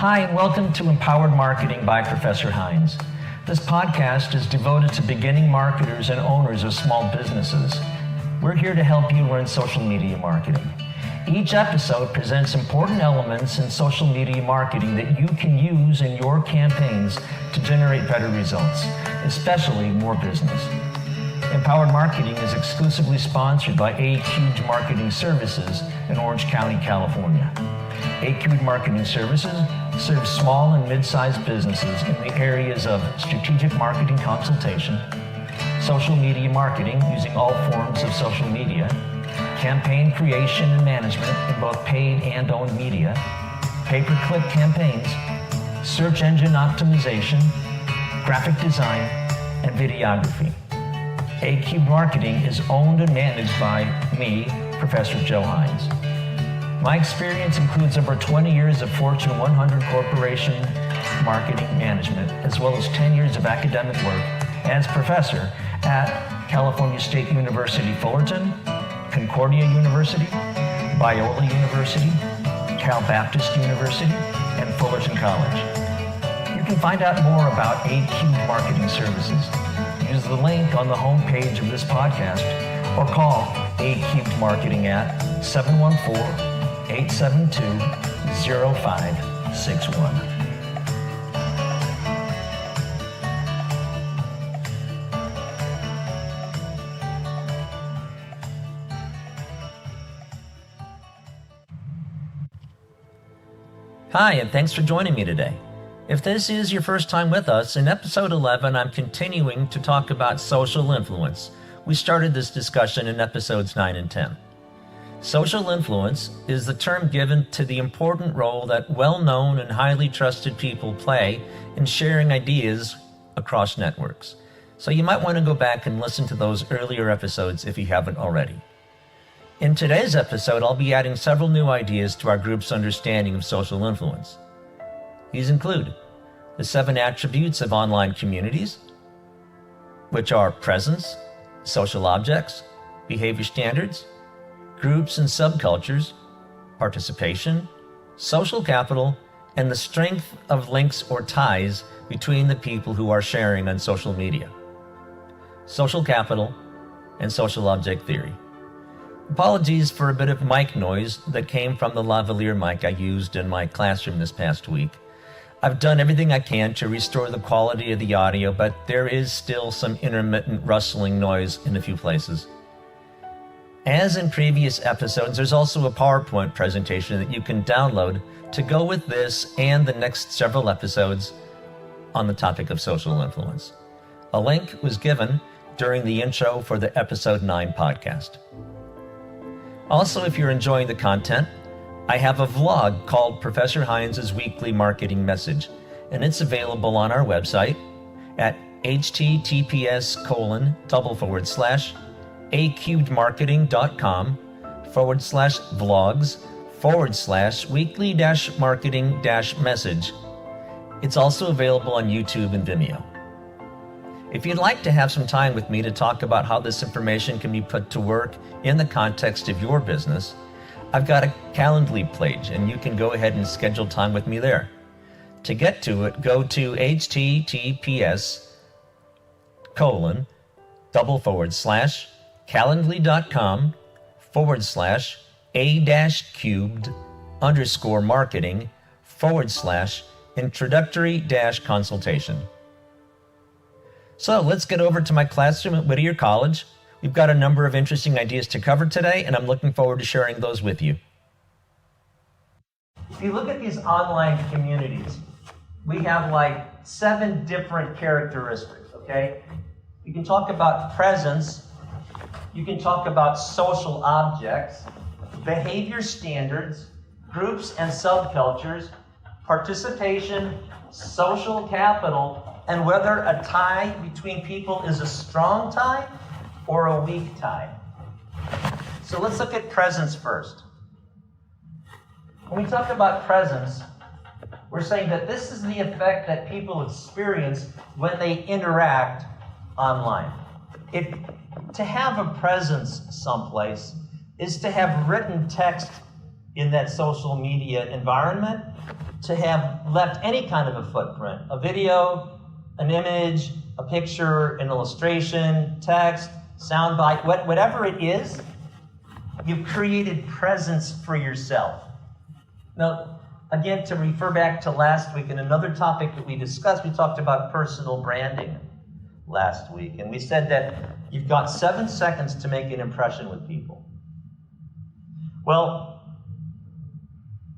Hi, and welcome to Empowered Marketing by Professor Hines. This podcast is devoted to beginning marketers and owners of small businesses. We're here to help you learn social media marketing. Each episode presents important elements in social media marketing that you can use in your campaigns to generate better results, especially more business. Empowered Marketing is exclusively sponsored by A-Cubed Marketing Services in Orange County, California. A-Cubed Marketing Services serves small and mid-sized businesses in the areas of strategic marketing consultation, social media marketing using all forms of social media, campaign creation and management in both paid and owned media, pay-per-click campaigns, search engine optimization, graphic design, and videography. A-Cubed Marketing is owned and managed by me, Professor Joe Hines. My experience includes over 20 years of Fortune 100 corporation marketing management, as well as 10 years of academic work as professor at California State University Fullerton, Concordia University, Biola University, Cal Baptist University, and Fullerton College. You can find out more about A-Cubed Marketing Services. Use the link on the homepage of this podcast or call A-Cubed Marketing at 714-872-0561. Hi, and thanks for joining me today. If this is your first time with us, in episode 11, I'm continuing to talk about social influence. We started this discussion in episodes 9 and 10. Social influence is the term given to the important role that well-known and highly trusted people play in sharing ideas across networks. So you might want to go back and listen to those earlier episodes if you haven't already. In today's episode, I'll be adding several new ideas to our group's understanding of social influence. These include the 7 attributes of online communities, which are presence, social objects, behavior standards, groups and subcultures, participation, social capital, and the strength of links or ties between the people who are sharing on social media. Social capital and social object theory. Apologies for a bit of mic noise that came from the lavalier mic I used in my classroom this past week. I've done everything I can to restore the quality of the audio, but there is still some intermittent rustling noise in a few places. As in previous episodes, there's also a PowerPoint presentation that you can download to go with this and the next several episodes on the topic of social influence. A link was given during the intro for the episode 9 podcast. Also, if you're enjoying the content, I have a vlog called Professor Hines' Weekly Marketing Message, and it's available on our website at https://acubedmarketing.com/vlogs/weekly-marketing-message. It's also available on YouTube and Vimeo. If you'd like to have some time with me to talk about how this information can be put to work in the context of your business, I've got a Calendly page, and you can go ahead and schedule time with me there. To get to it, go to https://calendly.com/a-cubed_marketing/introductory-consultation. So let's get over to my classroom at Whittier College. We've got a number of interesting ideas to cover today, and I'm looking forward to sharing those with you. If you look at these online communities, we have like 7 different characteristics, okay? You can talk about presence, you can talk about social objects, behavior standards, groups and subcultures, participation, social capital, and whether a tie between people is a strong tie or a weak tie. So let's look at presence first. When we talk about presence, we're saying that this is the effect that people experience when they interact online. To have a presence someplace is to have written text in that social media environment to have left any kind of a footprint. A video, an image, a picture, an illustration, text, soundbite, whatever it is, you've created presence for yourself. Now, again, to refer back to last week, and another topic that we discussed, we talked about personal branding last week, and we said that you've got 7 seconds to make an impression with people. Well,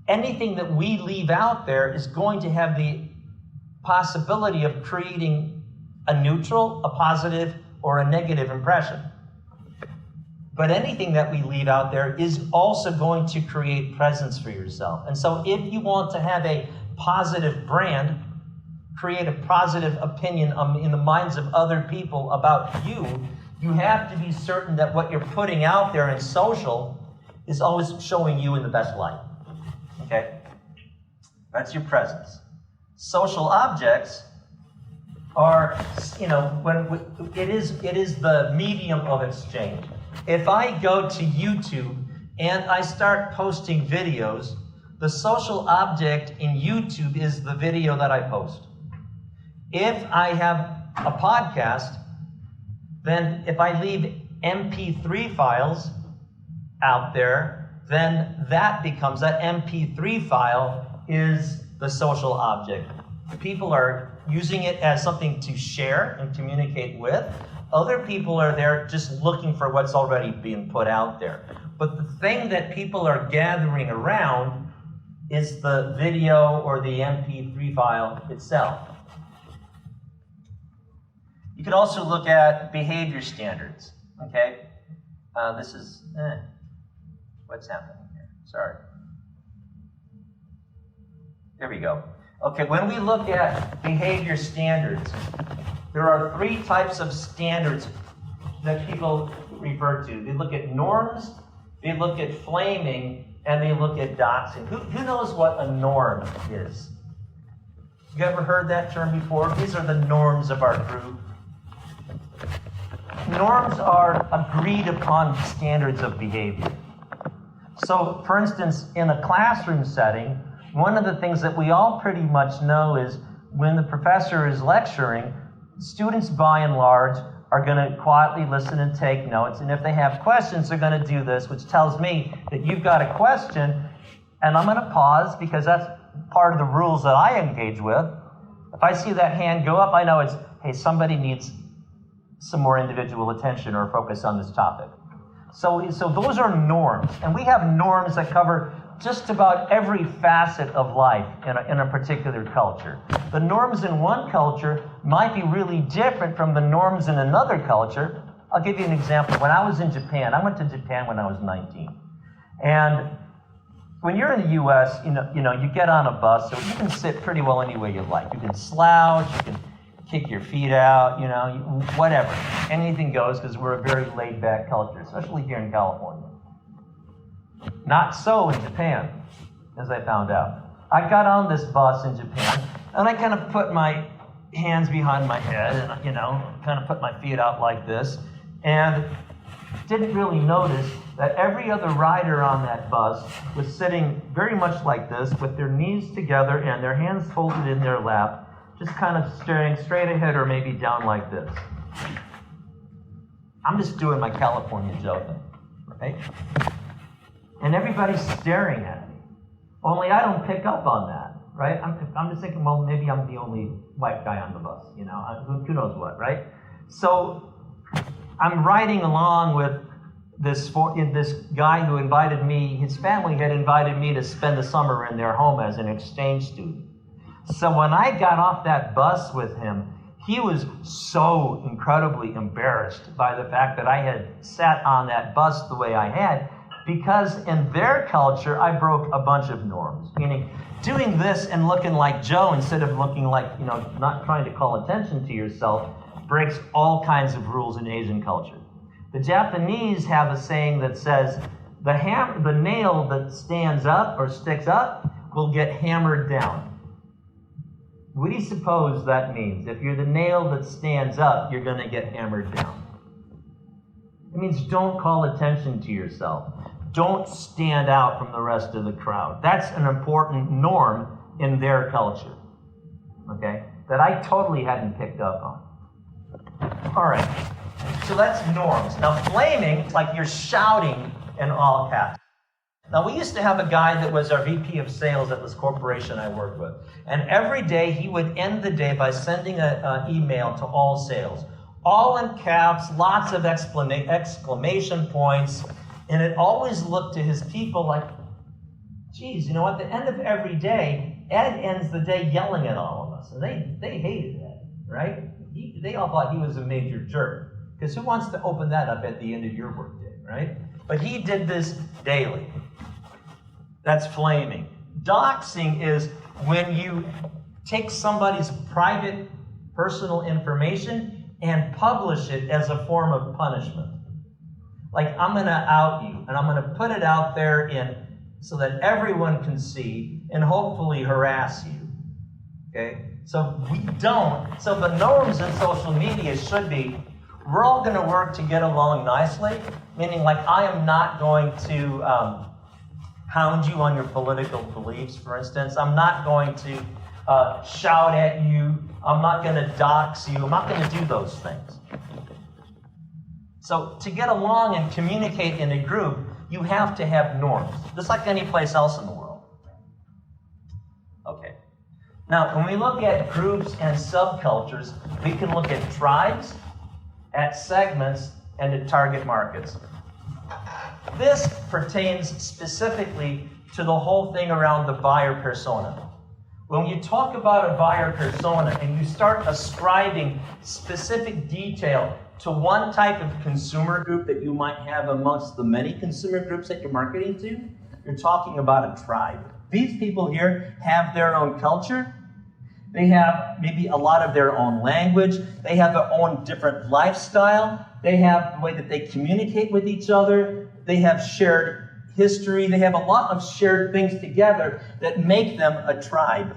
anything that we leave out there is going to have the possibility of creating a neutral, a positive, or a negative impression. But anything that we leave out there is also going to create presence for yourself. And so if you want to have a positive brand, create a positive opinion in the minds of other people about you, you have to be certain that what you're putting out there in social is always showing you in the best light. Okay? That's your presence. Social objects are, it is the medium of exchange. If I go to YouTube and I start posting videos, the social object in YouTube is the video that I post. If I have a podcast, then if I leave MP3 files out there, then that MP3 file is the social object. People are using it as something to share and communicate with. Other people are there just looking for what's already being put out there. But the thing that people are gathering around is the video or the MP3 file itself. You could also look at behavior standards, okay? What's happening here? Sorry. There we go. Okay, when we look at behavior standards, there are 3 types of standards that people refer to. They look at norms, they look at flaming, and they look at doxing. Who knows what a norm is? You ever heard that term before? These are the norms of our group. Norms are agreed upon standards of behavior. So, for instance, in a classroom setting, one of the things that we all pretty much know is when the professor is lecturing, students by and large are going to quietly listen and take notes, and if they have questions, they're going to do this, which tells me that you've got a question, and I'm going to pause because that's part of the rules that I engage with. If I see that hand go up, I know it's, hey, somebody needs some more individual attention or focus on this topic. So those are norms, and we have norms that cover just about every facet of life in a particular culture. The norms in one culture might be really different from the norms in another culture. I'll give you an example. When I was in Japan, I went to Japan when I was 19. And when you're in the U.S., you get on a bus, so you can sit pretty well any way you like. You can slouch, you can kick your feet out, whatever. Anything goes because we're a very laid-back culture, especially here in California. Not so in Japan, as I found out. I got on this bus in Japan, and I kind of put my hands behind my head and, kind of put my feet out like this, and didn't really notice that every other rider on that bus was sitting very much like this, with their knees together and their hands folded in their lap, just kind of staring straight ahead or maybe down like this. I'm just doing my California Joe thing, right? And everybody's staring at me. Only I don't pick up on that, right? I'm just thinking, well, maybe I'm the only white guy on the bus, who knows what, right? So I'm riding along with this guy who invited me. His family had invited me to spend the summer in their home as an exchange student. So when I got off that bus with him, he was so incredibly embarrassed by the fact that I had sat on that bus the way I had, because in their culture, I broke a bunch of norms. Meaning, doing this and looking like Joe instead of looking like, not trying to call attention to yourself, breaks all kinds of rules in Asian culture. The Japanese have a saying that says, the nail that stands up or sticks up will get hammered down. What do you suppose that means? If you're the nail that stands up, you're going to get hammered down. It means don't call attention to yourself. don't stand out from the rest of the crowd. That's an important norm in their culture, okay, that I totally hadn't picked up on. All right, so that's norms. Now, flaming, it's like you're shouting in all caps. Now, we used to have a guy that was our VP of sales at this corporation I worked with. And every day he would end the day by sending an email to all sales. All in caps, lots of exclamation points. And it always looked to his people like, geez, you know, at the end of every day, Ed ends the day yelling at all of us. And they hated Ed, right? They all thought he was a major jerk. Because who wants to open that up at the end of your workday, right? But he did this daily. That's flaming. Doxing is when you take somebody's private, personal information and publish it as a form of punishment. Like, I'm going to out you, and I'm going to put it out there so that everyone can see and hopefully harass you. Okay? So the norms in social media should be, we're all going to work to get along nicely, meaning like I am not going to hound you on your political beliefs, for instance. I'm not going to shout at you. I'm not going to dox you. I'm not going to do those things. So to get along and communicate in a group, you have to have norms, just like any place else in the world. Okay. Now, when we look at groups and subcultures, we can look at tribes, at segments, and at target markets. This pertains specifically to the whole thing around the buyer persona. When you talk about a buyer persona and you start ascribing specific detail to one type of consumer group that you might have amongst the many consumer groups that you're marketing to, you're talking about a tribe. These people here have their own culture. They have maybe a lot of their own language. They have their own different lifestyle. They have the way that they communicate with each other. They have shared history. They have a lot of shared things together that make them a tribe.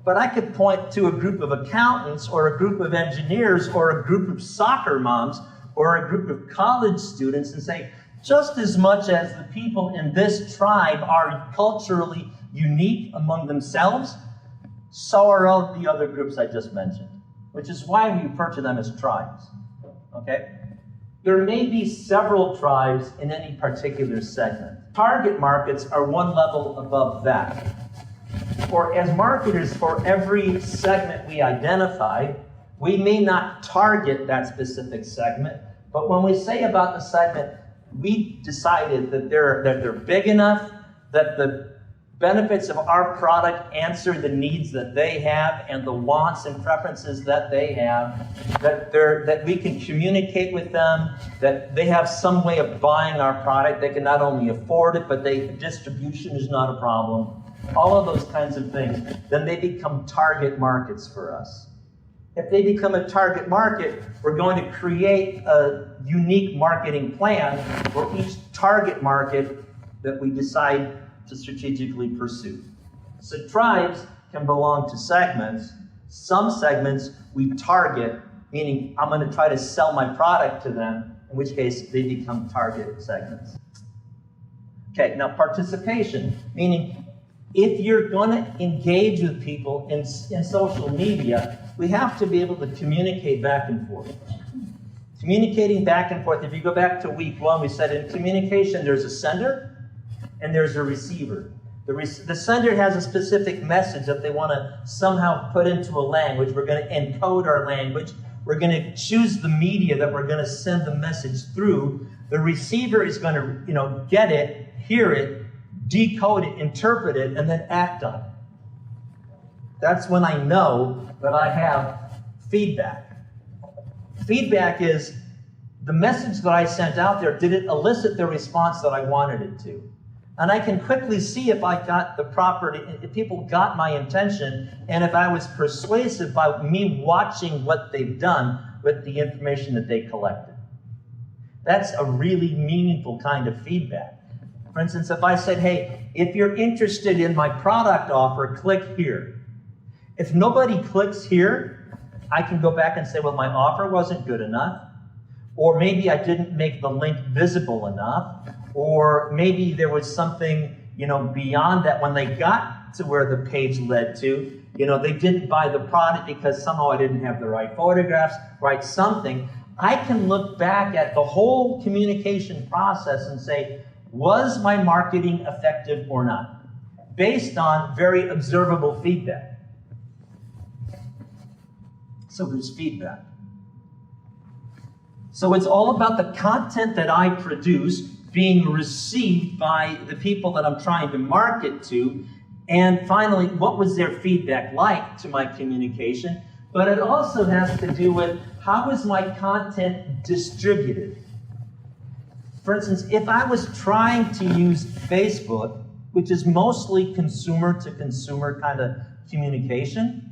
But I could point to a group of accountants or a group of engineers or a group of soccer moms or a group of college students and say, just as much as the people in this tribe are culturally unique among themselves, so are all the other groups I just mentioned, which is why we refer to them as tribes, okay? There may be several tribes in any particular segment. Target markets are one level above that. Or as marketers, for every segment we identify, we may not target that specific segment, but when we say about the segment, we decided that they're big enough, that the benefits of our product answer the needs that they have and the wants and preferences that they have, that we can communicate with them, that they have some way of buying our product. They can not only afford it, but distribution is not a problem. All of those kinds of things. Then they become target markets for us. If they become a target market, we're going to create a unique marketing plan for each target market that we decide to strategically pursue. So tribes can belong to segments. Some segments we target, meaning I'm going to try to sell my product to them, in which case they become target segments. Okay, now participation, meaning if you're going to engage with people in social media, we have to be able to communicate back and forth. Communicating back and forth, if you go back to week 1, we said in communication there's a sender and there's a receiver. The sender has a specific message that they want to somehow put into a language. We're going to encode our language. We're going to choose the media that we're going to send the message through. The receiver is going to, get it, hear it, decode it, interpret it, and then act on it. That's when I know that I have feedback. Feedback is the message that I sent out there, did it elicit the response that I wanted it to? And I can quickly see if I got if people got my intention, and if I was persuasive by me watching what they've done with the information that they collected. That's a really meaningful kind of feedback. For instance, if I said, hey, if you're interested in my product offer, click here. If nobody clicks here, I can go back and say, well, my offer wasn't good enough, or maybe I didn't make the link visible enough, Or maybe there was something, beyond that when they got to where the page led to. They didn't buy the product because somehow I didn't have the right photographs, right something. I can look back at the whole communication process and say, was my marketing effective or not? Based on very observable feedback. So there's feedback. So it's all about the content that I produce being received by the people that I'm trying to market to. And finally, what was their feedback like to my communication? But it also has to do with how is my content distributed? For instance, if I was trying to use Facebook, which is mostly consumer-to-consumer kind of communication,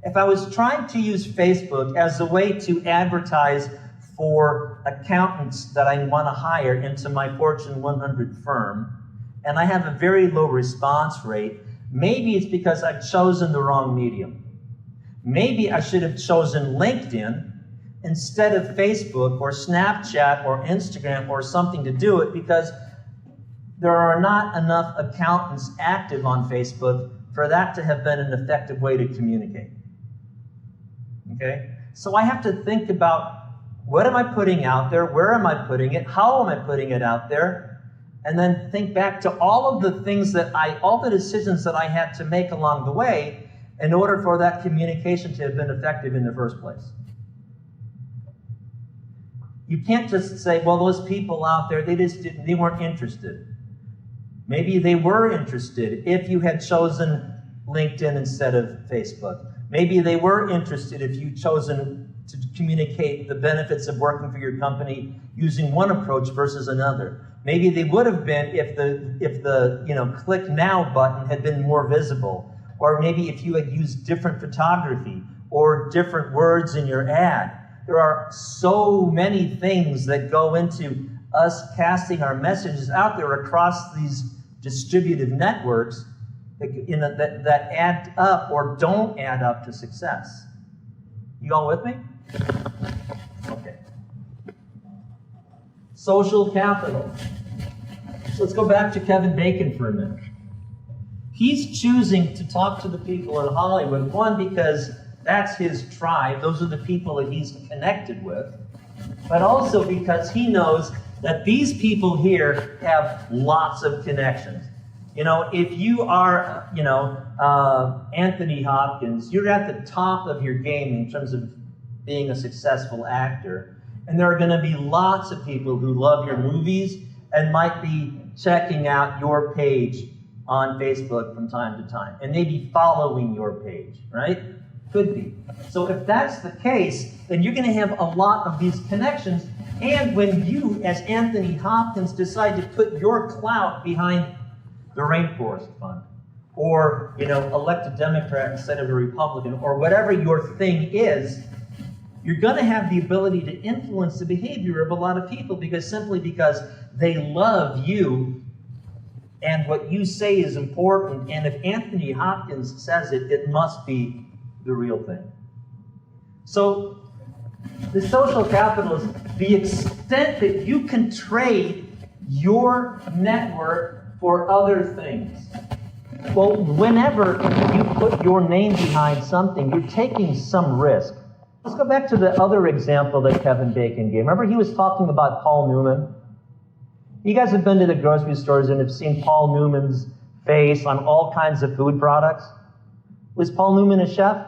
if I was trying to use Facebook as a way to advertise for accountants that I want to hire into my Fortune 100 firm, and I have a very low response rate, maybe it's because I've chosen the wrong medium. Maybe I should have chosen LinkedIn instead of Facebook or Snapchat or Instagram or something to do it, because there are not enough accountants active on Facebook for that to have been an effective way to communicate. Okay? So I have to think about, what am I putting out there? Where am I putting it? How am I putting it out there? And then think back to all of the things all the decisions that I had to make along the way in order for that communication to have been effective in the first place. You can't just say, well, those people out there, they weren't interested. Maybe they were interested if you had chosen LinkedIn instead of Facebook. Maybe they were interested if you'd chosen to communicate the benefits of working for your company using one approach versus another. Maybe they would have been if the click now button had been more visible, or maybe if you had used different photography or different words in your ad. There are so many things that go into us casting our messages out there across these distributive networks that add up or don't add up to success. You all with me? Okay. Social capital. So let's go back to Kevin Bacon for a minute. He's choosing to talk to the people in Hollywood, one, because that's his tribe. Those are the people that he's connected with. But also because he knows that these people here have lots of connections. If you are, Anthony Hopkins, you're at the top of your game in terms of being a successful actor. And there are going to be lots of people who love your movies and might be checking out your page on Facebook from time to time. And maybe following your page, right? Could be. So if that's the case, then you're going to have a lot of these connections. And when you, as Anthony Hopkins, decide to put your clout behind the Rainforest Fund, or elect a Democrat instead of a Republican, or whatever your thing is, you're going to have the ability to influence the behavior of a lot of people simply because they love you and what you say is important. And if Anthony Hopkins says it, it must be the real thing. So the social capital is the extent that you can trade your network for other things. Well, whenever you put your name behind something, you're taking some risk. Let's go back to the other example that Kevin Bacon gave. Remember he was talking about Paul Newman? You guys have been to the grocery stores and have seen Paul Newman's face on all kinds of food products. Was Paul Newman a chef?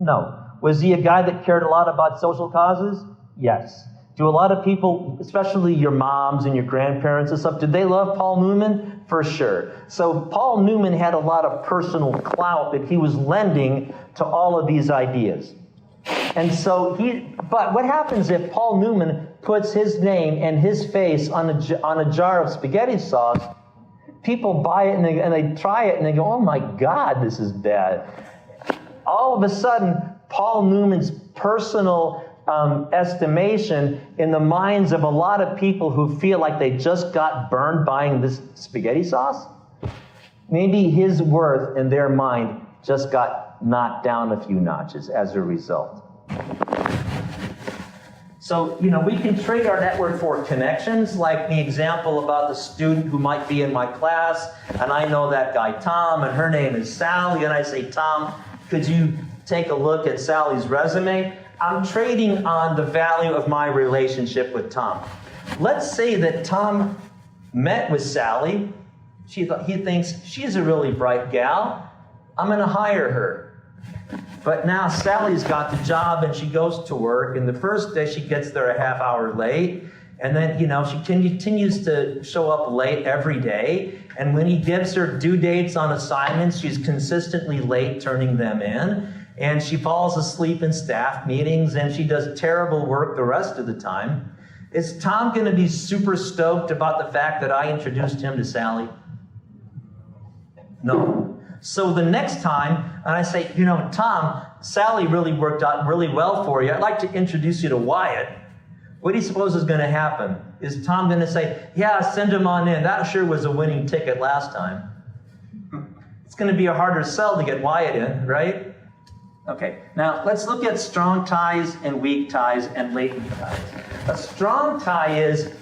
No. Was he a guy that cared a lot about social causes? Yes. Do a lot of people, especially your moms and your grandparents and stuff, did they love Paul Newman? For sure. So Paul Newman had a lot of personal clout that he was lending to all of these ideas. And so but what happens if Paul Newman puts his name and his face on a jar of spaghetti sauce? People buy it and they try it and they go, oh my God, this is bad. All of a sudden, Paul Newman's personal estimation in the minds of a lot of people who feel like they just got burned buying this spaghetti sauce, maybe his worth in their mind just got knocked down a few notches as a result. So So, we can trade our network for connections, like the example about the student who might be in my class, and I know that guy Tom, and her name is Sally, and I say, Tom, could you take a look at Sally's resume? I'm trading on the value of my relationship with Tom. Let's say that Tom met with Sally. He thinks she's a really bright gal. I'm going to hire her. But now Sally's got the job and she goes to work, and the first day she gets there a half hour late, and then, she continues to show up late every day, and when he gives her due dates on assignments, she's consistently late turning them in, and she falls asleep in staff meetings, and she does terrible work the rest of the time. Is Tom going to be super stoked about the fact that I introduced him to Sally? No. So the next time, and I say, Tom, Sally really worked out really well for you. I'd like to introduce you to Wyatt. What do you suppose is going to happen? Is Tom going to say, yeah, send him on in. That sure was a winning ticket last time. It's going to be a harder sell to get Wyatt in, right? Okay, now let's look at strong ties and weak ties and latent ties. A strong tie is,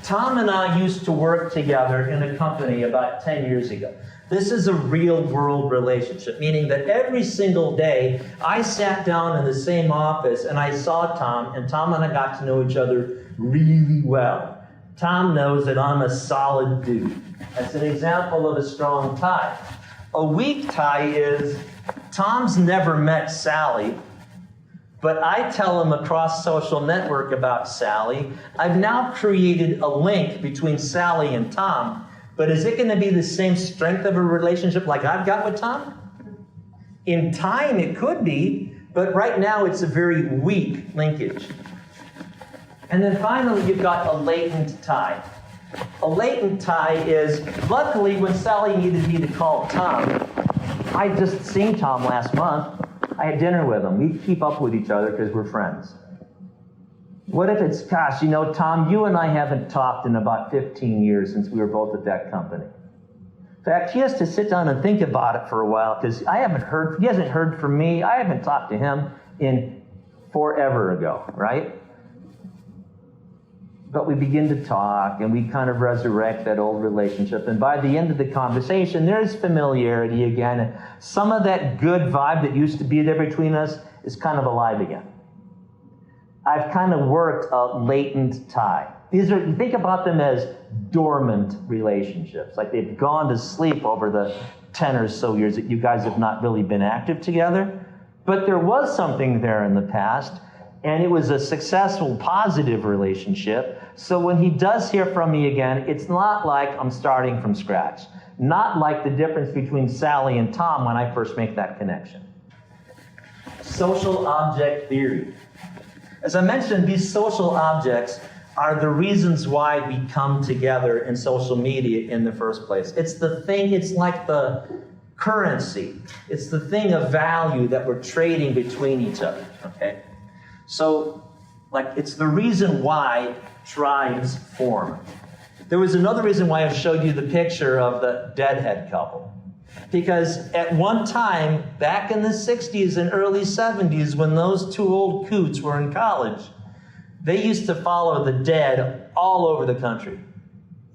Tom and I used to work together in a company about 10 years ago. This is a real world relationship, meaning that every single day I sat down in the same office and I saw Tom, and Tom and I got to know each other really well. Tom knows that I'm a solid dude. That's an example of a strong tie. A weak tie is, Tom's never met Sally, but I tell him across social network about Sally. I've now created a link between Sally and Tom. But is it going to be the same strength of a relationship like I've got with Tom? In time, it could be, but right now it's a very weak linkage. And then finally, you've got a latent tie. A latent tie is, luckily, when Sally needed me to call Tom, I just seen Tom last month. I had dinner with him. We keep up with each other because we're friends. What if it's, gosh, Tom, you and I haven't talked in about 15 years since we were both at that company. In fact, he has to sit down and think about it for a while because he hasn't heard from me. I haven't talked to him in forever ago, right? But we begin to talk and we kind of resurrect that old relationship. And by the end of the conversation, there's familiarity again. And some of that good vibe that used to be there between us is kind of alive again. I've kind of worked a latent tie. Think about them as dormant relationships, like they've gone to sleep over the 10 or so years that you guys have not really been active together. But there was something there in the past, and it was a successful, positive relationship. So when he does hear from me again, it's not like I'm starting from scratch. Not like the difference between Sally and Tom when I first make that connection. Social object theory. As I mentioned, these social objects are the reasons why we come together in social media in the first place. It's the thing, it's like the currency. It's the thing of value that we're trading between each other, okay? So, it's the reason why tribes form. There was another reason why I showed you the picture of the deadhead couple. Because at one time, back in the 60s and early 70s, when those two old coots were in college, they used to follow the dead all over the country.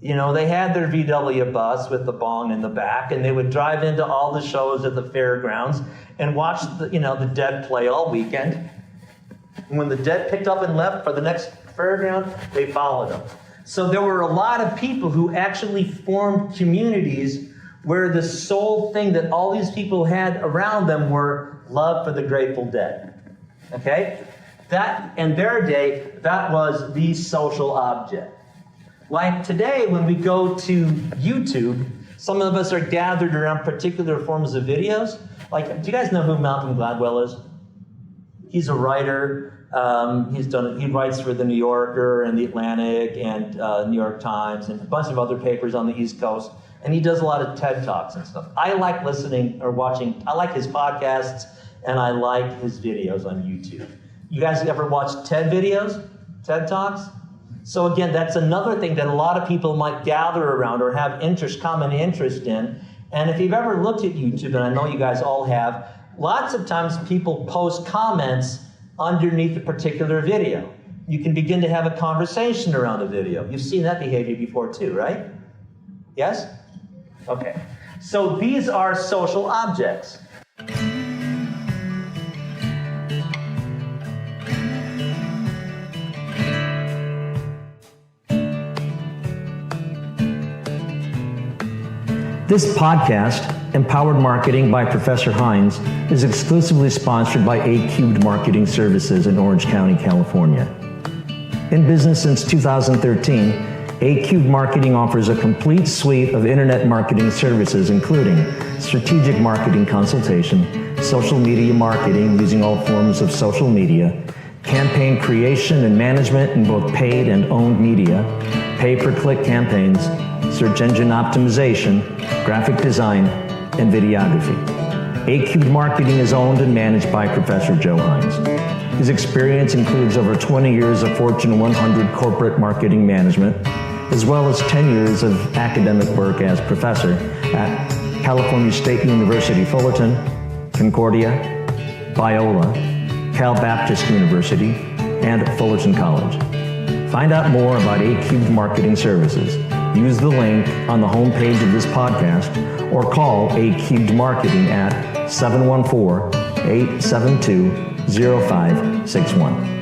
They had their VW bus with the bong in the back, and they would drive into all the shows at the fairgrounds and watch the dead play all weekend. And when the dead picked up and left for the next fairground, they followed them. So there were a lot of people who actually formed communities where the sole thing that all these people had around them were love for the Grateful Dead. Okay? That, in their day, that was the social object. Like today, when we go to YouTube, some of us are gathered around particular forms of videos. Do you guys know who Malcolm Gladwell is? He's a writer. He writes for the New Yorker and the Atlantic and New York Times and a bunch of other papers on the East Coast. And he does a lot of TED Talks and stuff. I like listening or watching. I like his podcasts, and I like his videos on YouTube. You guys ever watch TED videos? TED Talks? So again, that's another thing that a lot of people might gather around or have common interest in. And if you've ever looked at YouTube, and I know you guys all have, lots of times people post comments underneath a particular video. You can begin to have a conversation around a video. You've seen that behavior before too, right? Yes? Okay. So these are social objects. This podcast, Empowered Marketing by Professor Hines, is exclusively sponsored by A-Cubed Marketing Services in Orange County, California. In business since 2013, A-Cubed Marketing offers a complete suite of internet marketing services, including strategic marketing consultation, social media marketing using all forms of social media, campaign creation and management in both paid and owned media, pay-per-click campaigns, search engine optimization, graphic design, and videography. A-Cubed Marketing is owned and managed by Professor Joe Hines. His experience includes over 20 years of Fortune 100 corporate marketing management, as well as 10 years of academic work as professor at California State University Fullerton, Concordia, Biola, Cal Baptist University, and Fullerton College. Find out more about A-Cubed Marketing Services. Use the link on the homepage of this podcast or call A-Cubed Marketing at 714-872-0561.